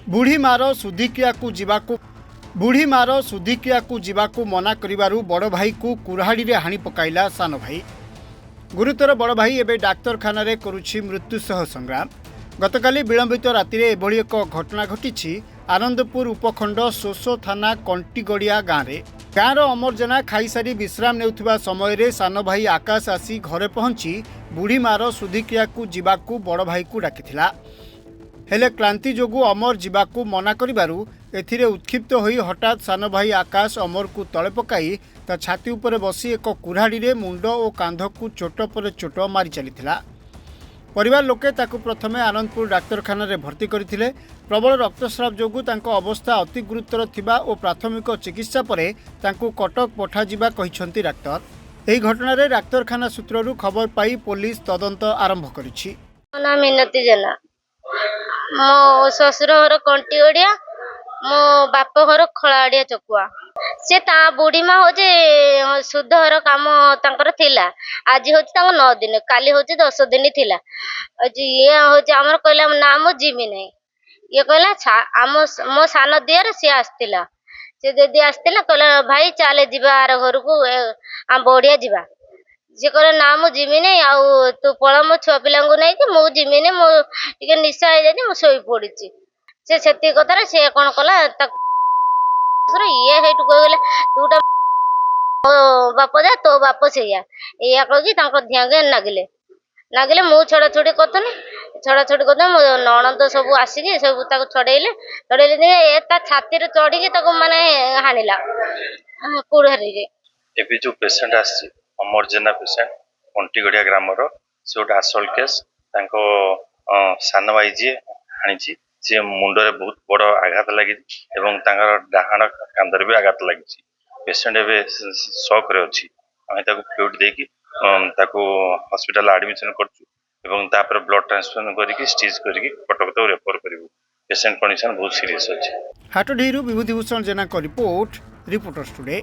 बुढ़ी मार सुधिक्रिया जीवाकू मना करिबारु बड़ भाई को कुराहाड़ी रे हाणी पकाइला सान भाई। गुरुतर बड़ भाई एबे डाक्तरखाना रे करुछि मृत्यु सह संग्राम। गतकाली विलंबित राति रे एभली एक घटना घटिछि आनंदपुर उपखंड सोसो थाना कंटीगड़िया गाँव अमर जेना खाईसारी विश्राम नेउथिबा समय रे सान भाई आकाश आसी घरे पहुंची बुढ़ी मार सुधिक्रिया जीवाकू बड़ भाई को डाकिथिला। हेले क्लांति जोगु अमर जीवाकू मना करिबारु एथिरे उत्क्षिप्त होई हठात सान भाई आकाश अमर को तले पकाई ता छाती उपरे बसी एक कुराहाड़ी रे मुंड और कांध को चोट पर चोट मारी चलीथिला। परिवार लोके ताकू प्रथमे आनंदपुर डाक्तरखाना रे भर्ती करथिले। प्रबल रक्तस्राव जोगु तांको अवस्था अति गुरुतर थिबा और प्राथमिक चिकित्सा परे तांको कटक पठा जिबा कहिसंती डाक्तर। एही घटना रे डाक्तरखाना सूत्ररु खबर पाई पुलिस तदंत आरंभ करिछि। ना मिनती जना मो ससुर घर कंटीगड़िया मो बाप घर खलाड़िया चकुआ से ता बुढ़ी माँ हो शुद्ध घर काम तांकर थिला। आज हो 9 दिन काली हो 10 दिन थिला। ये हो आमर कहला ना मो जिमी नहीं ये कहला मो सान दियर सी आसतिला से दीदी आसतिला कहला भाई चले जीवा आर घर को आ बढ़िया जीवा जे कहला ना मो जिमी नहीं आउ तू पळ मो छुआ पिला नहीं कि मो जिमी नहीं मो टिके निशा हो जानी मो सोई पड़ी से सेती कथार से कौन कला ये हेटु कहले तूटा बाप जा तो बाप सेया या कह ध्यान नागिले मु छड़ा छुड़ी करते मो नणंद सब आसिक सब छड़ेले ए ता छाती रे चढ़ी माने हानिला कुड़हरी रे। एबे जो पेशेंट आसी अमर जेना पेशेंट कंटीगड़िया ग्रामर से गोटे आसल केस तांको सान भाई जी हाणी सी मुंडरे बहुत बड़ आघात लगी एवं तांकर डाहाण कांधरे भी आघात लगी। पेशेंट एबे शॉक रे अछि आमे ताको फ्लूइड देकी ताको हॉस्पिटल एडमिशन करछु एवं तापर ब्लड ट्रांसफ्यूजन करिकी स्टिच करिकी कटक तो रेफर करिवु। पेशेंट कंडीशन बहुत सीरियस अछि। हाटडीरू विभूतिभूषण जेना को रिपोर्ट रिपोर्टर्स टुडे।